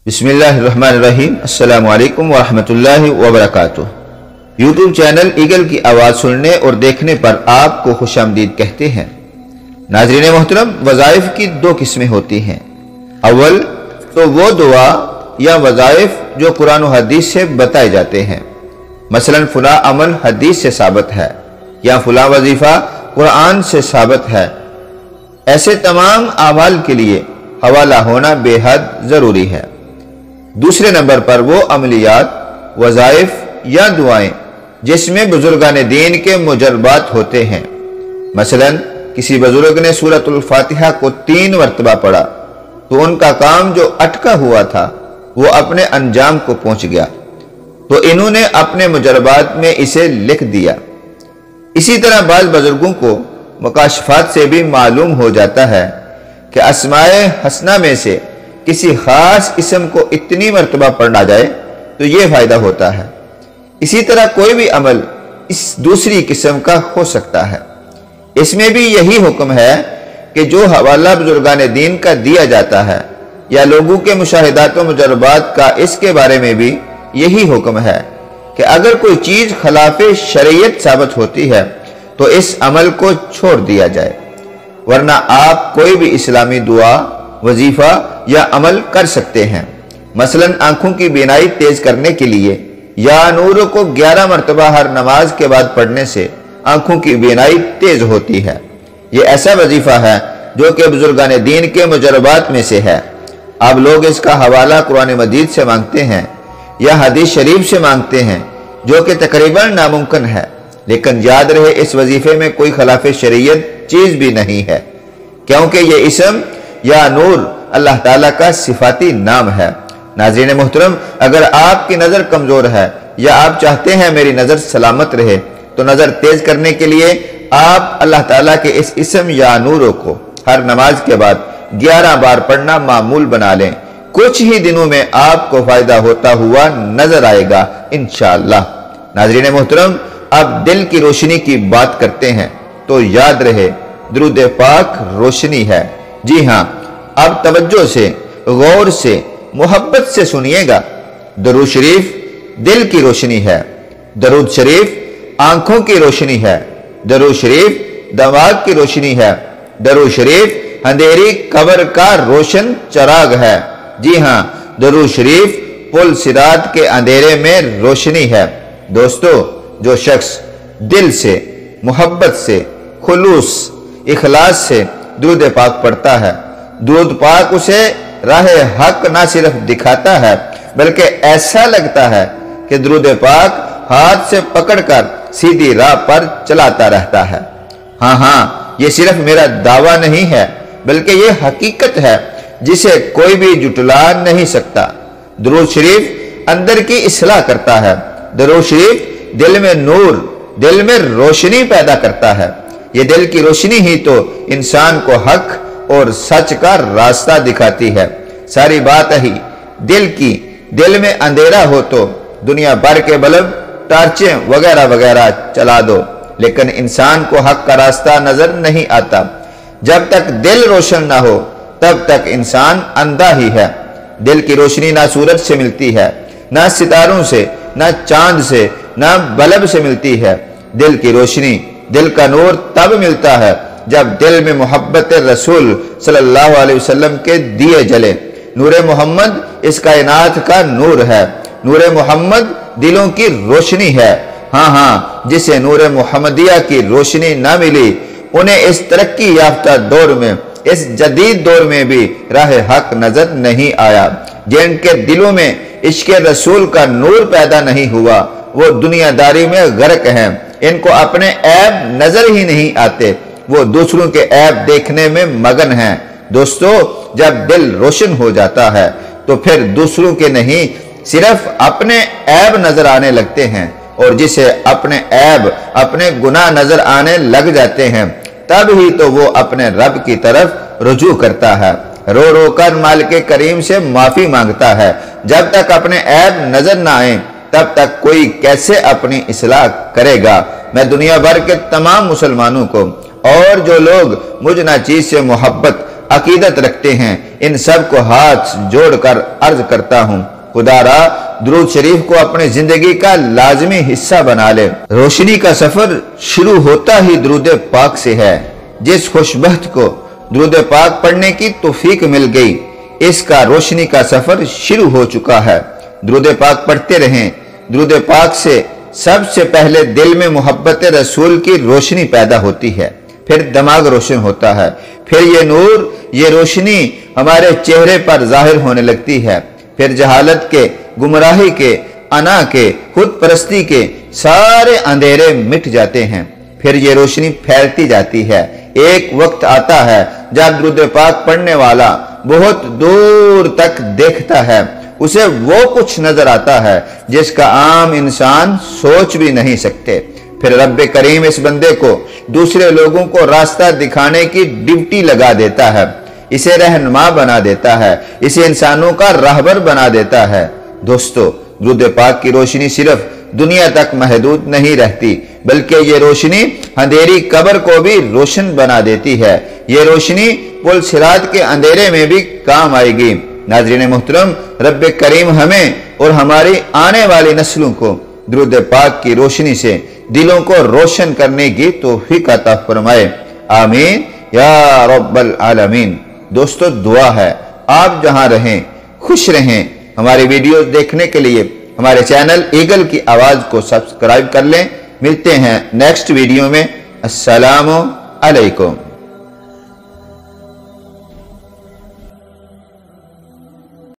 بسم اللہ الرحمن الرحیم۔ السلام علیکم ورحمۃ اللہ وبرکاتہ۔ یوٹیوب چینل ایگل کی آواز سننے اور دیکھنے پر آپ کو خوش آمدید کہتے ہیں۔ ناظرین محترم، وظائف کی دو قسمیں ہوتی ہیں۔ اول تو وہ دعا یا وظائف جو قرآن و حدیث سے بتائے جاتے ہیں، مثلا فلاں عمل حدیث سے ثابت ہے یا فلاں وظیفہ قرآن سے ثابت ہے۔ ایسے تمام اعمال کے لیے حوالہ ہونا بے حد ضروری ہے۔ دوسرے نمبر پر وہ عملیات، وظائف یا دعائیں جس میں بزرگان دین کے مجربات ہوتے ہیں۔ مثلا کسی بزرگ نے سورۃ الفاتحہ کو 3 مرتبہ پڑھا تو ان کا کام جو اٹکا ہوا تھا وہ اپنے انجام کو پہنچ گیا، تو انہوں نے اپنے مجربات میں اسے لکھ دیا۔ اسی طرح بعض بزرگوں کو مکاشفات سے بھی معلوم ہو جاتا ہے کہ اسماء حسنہ میں سے کسی خاص اسم کو اتنی مرتبہ پڑھنا جائے تو یہ فائدہ ہوتا ہے۔ اسی طرح کوئی بھی عمل اس دوسری قسم کا ہو سکتا ہے۔ اس میں بھی یہی حکم ہے کہ جو حوالہ بزرگان دین کا دیا جاتا ہے یا لوگوں کے مشاہدات و مجربات کا، اس کے بارے میں بھی یہی حکم ہے کہ اگر کوئی چیز خلاف شریعت ثابت ہوتی ہے تو اس عمل کو چھوڑ دیا جائے، ورنہ آپ کوئی بھی اسلامی دعا، وظیفہ یا عمل کر سکتے ہیں۔ مثلا آنکھوں کی بینائی تیز کرنے کے لیے یا نور کو 11 مرتبہ ہر نماز کے بعد پڑھنے سے آنکھوں کی بینائی تیز ہوتی ہے۔ یہ ایسا وظیفہ ہے جو کہ بزرگان دین کے مجربات میں سے ہے۔ اب لوگ اس کا حوالہ قرآن مجید سے مانگتے ہیں یا حدیث شریف سے مانگتے ہیں، جو کہ تقریباً ناممکن ہے، لیکن یاد رہے اس وظیفے میں کوئی خلاف شریعت چیز بھی نہیں ہے، کیونکہ یہ اسم یا نور اللہ تعالیٰ کا صفاتی نام ہے۔ ناظرین محترم، اگر آپ کی نظر کمزور ہے یا آپ چاہتے ہیں میری نظر سلامت رہے تو نظر تیز کرنے کے لیے آپ اللہ تعالیٰ کے اس اسم یا نور کو ہر نماز کے بعد 11 بار پڑھنا معمول بنا لیں۔ کچھ ہی دنوں میں آپ کو فائدہ ہوتا ہوا نظر آئے گا انشاءاللہ۔ ناظرین محترم، اب دل کی روشنی کی بات کرتے ہیں تو یاد رہے درود پاک روشنی ہے۔ جی ہاں، اب توجہ سے، غور سے، محبت سے سنیے گا۔ درود شریف دل کی روشنی ہے، درود شریف آنکھوں کی روشنی ہے، درود شریف دماغ کی روشنی ہے، درود شریف اندھیری قبر کا روشن چراغ ہے۔ جی ہاں، درود شریف پل صراط کے اندھیرے میں روشنی ہے۔ دوستو، جو شخص دل سے، محبت سے، خلوص، اخلاص سے درود پاک پڑھتا ہے، درود پاک اسے راہ حق نہ صرف دکھاتا ہے بلکہ ایسا لگتا ہے کہ درود پاک ہاتھ سے پکڑ کر سیدھی راہ پر چلاتا رہتا ہے۔ ہاں، یہ صرف میرا دعویٰ نہیں ہے بلکہ یہ حقیقت ہے جسے کوئی بھی جھٹلا نہیں سکتا۔ درود شریف اندر کی اصلاح کرتا ہے، درود شریف دل میں نور، دل میں روشنی پیدا کرتا ہے۔ یہ دل کی روشنی ہی تو انسان کو حق اور سچ کا راستہ دکھاتی ہے۔ ساری بات ہی دل کی، دل میں اندھیرا ہو تو دنیا بھر کے بلب، ٹارچیں وغیرہ وغیرہ چلا دو، لیکن انسان کو حق کا راستہ نظر نہیں آتا۔ جب تک دل روشن نہ ہو تب تک انسان اندھا ہی ہے۔ دل کی روشنی نہ سورج سے ملتی ہے، نہ ستاروں سے، نہ چاند سے، نہ بلب سے ملتی ہے۔ دل کی روشنی، دل کا نور تب ملتا ہے جب دل میں محبت رسول صلی اللہ علیہ وسلم کے دیے جلے۔ نور محمد اس کائنات کا نور ہے، نور محمد دلوں کی روشنی ہے۔ ہاں، جسے نور محمدیہ کی روشنی نہ ملی انہیں اس ترقی یافتہ دور میں، اس جدید دور میں بھی راہ حق نظر نہیں آیا۔ جن کے دلوں میں عشق رسول کا نور پیدا نہیں ہوا وہ دنیا داری میں غرق ہیں، ان کو اپنے عیب نظر ہی نہیں آتے، وہ دوسروں کے عیب دیکھنے میں مگن ہیں۔ دوستو، جب دل روشن ہو جاتا ہے تو پھر دوسروں کے نہیں صرف اپنے عیب نظر آنے لگتے ہیں، اور جسے اپنے عیب، اپنے گناہ نظر آنے لگ جاتے ہیں تب ہی تو وہ اپنے رب کی طرف رجوع کرتا ہے، رو رو کر مالک کریم سے معافی مانگتا ہے۔ جب تک اپنے عیب نظر نہ آئیں تب تک کوئی کیسے اپنی اصلاح کرے گا؟ میں دنیا بھر کے تمام مسلمانوں کو اور جو لوگ مجھ ناچیز سے محبت عقیدت رکھتے ہیں، ان سب کو ہاتھ جوڑ کر عرض کرتا ہوں خدا را درود شریف کو اپنی زندگی کا لازمی حصہ بنا لے۔ روشنی کا سفر شروع ہوتا ہی درود پاک سے ہے۔ جس خوشبخت کو درود پاک پڑھنے کی توفیق مل گئی، اس کا روشنی کا سفر شروع ہو چکا ہے۔ درود پاک پڑھتے رہیں۔ درود پاک سے سب سے پہلے دل میں محبت رسول کی روشنی پیدا ہوتی ہے، پھر دماغ روشن ہوتا ہے، پھر یہ نور، یہ روشنی ہمارے چہرے پر ظاہر ہونے لگتی ہے، پھر جہالت کے، گمراہی کے، انا کے، خود پرستی کے سارے اندھیرے مٹ جاتے ہیں، پھر یہ روشنی پھیلتی جاتی ہے۔ ایک وقت آتا ہے جب درود پاک پڑھنے والا بہت دور تک دیکھتا ہے، اسے وہ کچھ نظر آتا ہے جس کا عام انسان سوچ بھی نہیں سکتے۔ پھر رب کریم اس بندے کو دوسرے لوگوں کو راستہ دکھانے کی ڈیوٹی لگا دیتا ہے، اسے رہنما بنا دیتا ہے، اسے انسانوں کا راہبر بنا دیتا ہے۔ دوستو، درود پاک کی روشنی صرف دنیا تک محدود نہیں رہتی، بلکہ یہ روشنی اندھیری قبر کو بھی روشن بنا دیتی ہے۔ یہ روشنی پل صراط کے اندھیرے میں بھی کام آئے گی۔ ناظرین محترم، رب کریم ہمیں اور ہماری آنے والی نسلوں کو درود پاک کی روشنی سے دلوں کو روشن کرنے کی توفیق عطا فرمائے، آمین یا رب العالمین۔ دوستو، دعا ہے آپ جہاں رہیں خوش رہیں۔ ہماری ویڈیوز دیکھنے کے لیے ہمارے چینل ایگل کی آواز کو سبسکرائب کر لیں۔ ملتے ہیں نیکسٹ ویڈیو میں۔ السلام علیکم۔